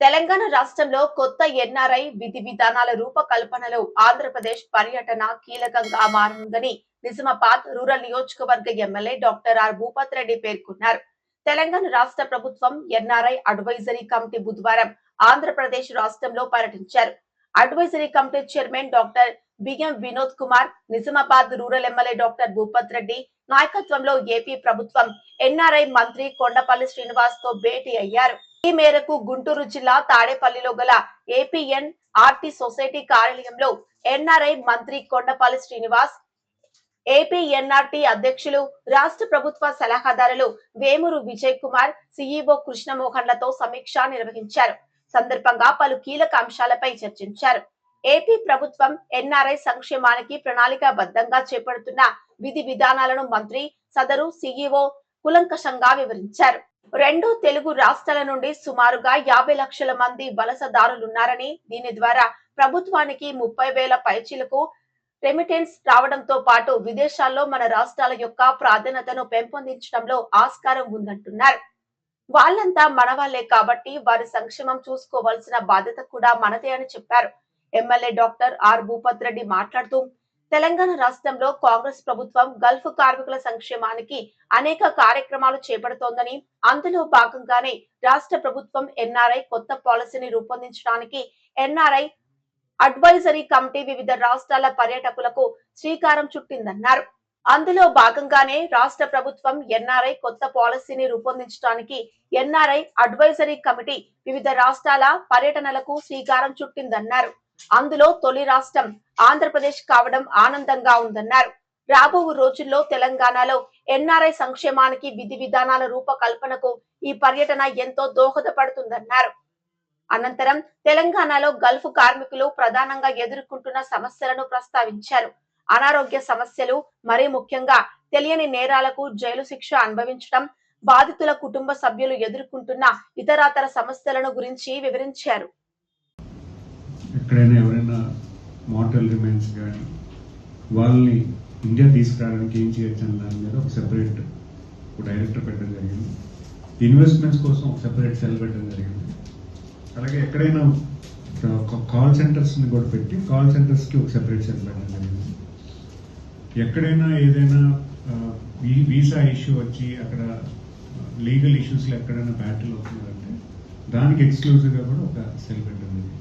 తెలంగాణ రాష్ట్రంలో కొత్త ఎన్ఆర్ఐ విధి విధానాల రూపకల్పనలో ఆంధ్రప్రదేశ్ పర్యటన కీలకంగా మారనుందని నిజామాబాద్ రూరల్ నియోజకవర్గ MLA doctor R Bhupath Reddy పేర్కొన్నారు. తెలంగాణ రాష్ట్ర ప్రభుత్వం ఎన్ఆర్ఐ అడ్వైజరీ కమిటీ బుధవారం ఆంధ్రప్రదేశ్ రాష్ట్రంలో పర్యటించారు. Advisory committee chairman doctor BM Vinod Kumar, Nizamabad rural MLA doctor Bhupath Reddy నాయకత్వంలో ఏపీ ప్రభుత్వం ఎన్ఆర్ఐ మంత్రి కొండపల్లి శ్రీనివాస్ తో భేటీ అయ్యారు. ఈ మేరకు గుంటూరు జిల్లా తాడేపల్లిలో గల ఏపీఎన్ ఆర్టీ సొసైటీ కార్యాలయంలో ఎన్ఆర్ఐ మంత్రి కొండపల్లి శ్రీనివాస్, ఏపీఎన్ఆర్టీ అధ్యక్షులు, రాష్ట్ర ప్రభుత్వ సలహాదారులు వేమూరు విజయ్ కుమార్, సిఈఓ కృష్ణమోహన్లతో సమీక్ష నిర్వహించారు. సందర్భంగా పలు కీలక అంశాలపై చర్చించారు. ఏపీ ప్రభుత్వం ఎన్ఆర్ఐ సంక్షేమానికి ప్రణాళికాబద్ధంగా చేపడుతున్న విధి విధానాలను మంత్రి సదరు సిఈఓ కులంకషంగా వివరించారు. రెండు తెలుగు రాష్ట్రాల నుండి సుమారుగా 50 లక్షల మంది వలసదారులున్నారని, దీని ద్వారా ప్రభుత్వానికి 30,000 పైచిలకు రెమిటెన్స్ రావడంతో పాటు విదేశాల్లో మన రాష్ట్రాల యొక్క ప్రాధాన్యతను పెంపొందించడంలో ఆస్కారం ఉందంటున్నారు. వాళ్ళంతా మనవాళ్లే కాబట్టి వారి సంక్షేమం చూసుకోవాల్సిన బాధ్యత కూడా మనదే అని చెప్పారు. MLA doctor R Bhupath Reddy మాట్లాడుతూ, తెలంగాణ రాష్ట్రంలో కాంగ్రెస్ ప్రభుత్వం గల్ఫ్ కార్మికుల సంక్షేమానికి అనేక కార్యక్రమాలు చేపడుతోందని, అందులో భాగంగానే రాష్ట్ర ప్రభుత్వం ఎన్ఆర్ఐ కొత్త పాలసీని రూపొందించడానికి ఎన్ఆర్ఐ అడ్వైజరీ కమిటీ వివిధ రాష్ట్రాల పర్యాటకులకు శ్రీకారం చుట్టిందన్నారు. అందులో భాగంగానే రాష్ట్ర ప్రభుత్వం ఎన్ఆర్ఐ కొత్త పాలసీని రూపొందించడానికి ఎన్ఆర్ఐ అడ్వైజరీ కమిటీ వివిధ రాష్ట్రాల పర్యటనలకు శ్రీకారం చుట్టిందన్నారు. అందులో తొలి రాష్ట్రం ఆంధ్రప్రదేశ్ కావడం ఆనందంగా ఉందన్నారు. రాబో రోజుల్లో తెలంగాణలో ఎన్ఆర్ఐ సంక్షేమానికి విధి విధానాల రూపకల్పనకు ఈ పర్యటన ఎంతో దోహదపడుతుందన్నారు. అనంతరం తెలంగాణలో గల్ఫ్ కార్మికులు ప్రధానంగా ఎదుర్కొంటున్న సమస్యలను ప్రస్తావించారు. అనారోగ్య సమస్యలు, మరీ ముఖ్యంగా తెలియని నేరాలకు జైలు శిక్ష అనుభవించడం, బాధితుల కుటుంబ సభ్యులు ఎదుర్కొంటున్న ఇతరాతర సమస్యలను గురించి వివరించారు. ఎక్కడైనా ఎవరైనా మార్టల్ రిమైన్స్ కానీ వాళ్ళని ఇండియా తీసుకురావడానికి ఏం చేయొచ్చు అన్న దాని మీద ఒక సెపరేట్ డైరెక్టర్ పెట్టడం జరిగింది. ఇన్వెస్ట్మెంట్స్ కోసం ఒక సెపరేట్ సెల్ పెట్టడం జరిగింది. అలాగే ఎక్కడైనా కాల్ సెంటర్స్ని కూడా పెట్టి కాల్ సెంటర్స్కి ఒక సెపరేట్ సెల్ పెట్టడం జరిగింది. ఎక్కడైనా ఏదైనా వీసా ఇష్యూ వచ్చి అక్కడ లీగల్ ఇష్యూస్లో ఎక్కడైనా బ్యాటిల్ అవుతున్నారంటే దానికి ఎక్స్క్లూజివ్గా కూడా ఒక సెల్ పెట్టడం జరిగింది.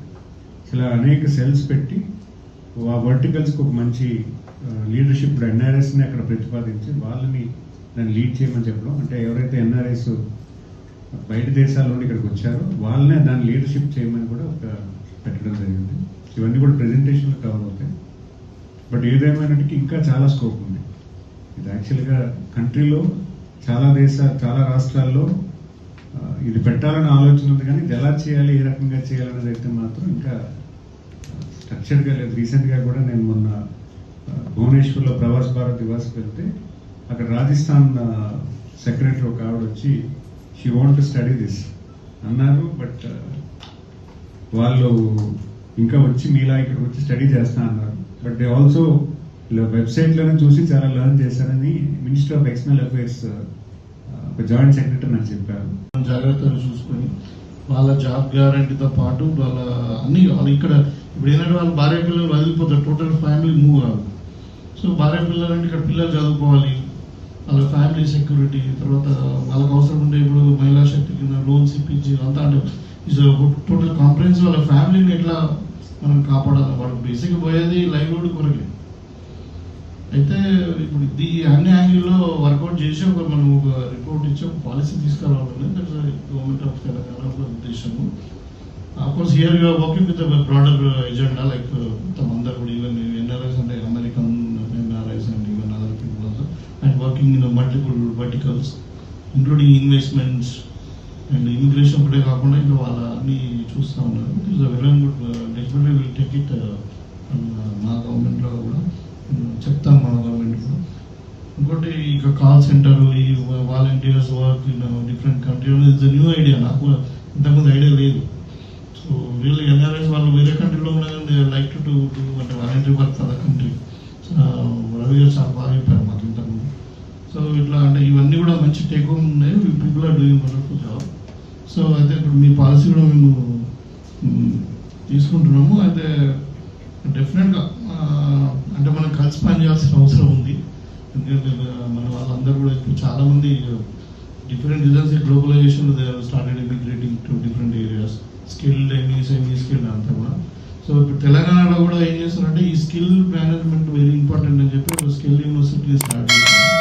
ఇలా అనేక సెల్స్ పెట్టి ఆ వర్టికల్స్కి ఒక మంచి లీడర్షిప్ ఎన్ఆర్ఎస్ని అక్కడ ప్రతిపాదించి వాళ్ళని దాన్ని లీడ్ చేయమని చెప్పడం. అంటే ఎవరైతే ఎన్ఆర్ఎస్ బయట దేశాల నుండి ఇక్కడికి వచ్చారో వాళ్ళనే దాన్ని లీడర్షిప్ చేయమని కూడా ఒక పెట్టడం జరిగింది. ఇవన్నీ కూడా ప్రెజెంటేషన్లో కవర్ అవుతాయి. బట్ ఏదేమైనటికి ఇంకా చాలా స్కోప్ ఉంది. ఇది యాక్చువల్గా కంట్రీలో చాలా రాష్ట్రాల్లో ఇది పెట్టాలని ఆలోచన ఉంది, కానీ ఇది ఎలా చేయాలి, ఏ రకంగా చేయాలనేది అయితే మాత్రం ఇంకా స్ట్రక్చర్గా లేదు. రీసెంట్గా కూడా నేను మొన్న భువనేశ్వర్లో ప్రవాస్ భారత్ దివాస్కి వెళ్తే అక్కడ రాజస్థాన్ సెక్రటరీ ఒక ఆవిడ వచ్చి she want to study this అన్నారు. బట్ వాళ్ళు ఇంకా వచ్చి మీలా ఇక్కడికి వచ్చి స్టడీ చేస్తా అన్నారు. బట్ దే ఆల్సో వెబ్సైట్లోనే చూసి చాలా లెర్న్ చేశారని మినిస్టర్ ఆఫ్ ఎక్స్టర్నల్ అఫైర్స్ ఒక జాయింట్ సెక్రటరీ నాకు చెప్పారు. జాగ్రత్తలు చూసుకొని వాళ్ళ జాబ్ గ్యారంటీతో పాటు వాళ్ళ అన్ని వాళ్ళు ఇక్కడ ఇప్పుడు ఏంటంటే వాళ్ళ భార్య పిల్లలు వదిలిపోతారు, టోటల్ ఫ్యామిలీ మూవ్ కాదు. సో భార్య పిల్లలు అంటే ఇక్కడ పిల్లలు చదువుకోవాలి, వాళ్ళ ఫ్యామిలీ సెక్యూరిటీ, తర్వాత వాళ్ళకి అవసరం ఉండే ఇప్పుడు మహిళా శక్తి కింద లోన్స్ ఇప్పించి అంతా అంటే టోటల్ కాంప్రహెన్సివ్ వాళ్ళ ఫ్యామిలీని ఎట్లా మనం కాపాడాలి. వాళ్ళకి బేసిక్గా పోయేది లైవ్లీహుడ్ కొరకే. అయితే ఇప్పుడు ఈ అన్ని యాంగిల్లో వర్కౌట్ చేసి మనం ఒక రిపోర్ట్ ఇచ్చి ఒక పాలసీ తీసుకురావాలని గవర్నమెంట్ ఆఫ్ తెలంగాణ ఉద్దేశము. Of course here you're working with broader agenda like మొత్తం అందరు కూడా ఈవెన్ ఎన్ఆర్ఐస్ అంటే American NRIs and even other people also and working in multiple verticals including investments and immigration ఒకటే కాకుండా ఇంకా వాళ్ళ అన్ని చూస్తూ ఉన్నారు. It is a very good, definitely will take it. మా గవర్నమెంట్లో కూడా చెప్తాం, మన గవర్నమెంట్ కూడా. ఇంకోటి ఇక కాల్ సెంటర్, ఈ volunteers work in different country it's new idea. నాకు ఇంతకుముందు ఐడియా లేదు. సో రియల్లీ ఎన్ఆర్ఎస్ వాళ్ళు వేరే కంట్రీలో ఉన్నా కానీ దే లైక్ టు డూ అంటే volunteer work for the country. Ravi గారు చాలా బాగా చెప్పారు మాకు ఇంతకుముందు. సో ఇట్లా అంటే ఇవన్నీ కూడా మంచి టేక్ హోమ్ ఉన్నాయి. People are doing wonderful job. So అయితే ఇప్పుడు మీ పాలసీ కూడా మేము తీసుకుంటున్నాము. అయితే డెఫినెట్గా అంటే మనం కలిసి పనిచేయాల్సిన అవసరం ఉంది. ఎందుకంటే మన వాళ్ళందరూ కూడా ఇప్పుడు చాలామంది different reasons globalization they started immigrating to different areas, skilled semi skilled అంతా కూడా. సో ఇప్పుడు తెలంగాణలో కూడా ఏం చేస్తున్నారంటే ఈ స్కిల్ మేనేజ్మెంట్ వెరీ ఇంపార్టెంట్ అని చెప్పి ఒక స్కిల్ యూనివర్సిటీ స్టార్ట్ చేశారు.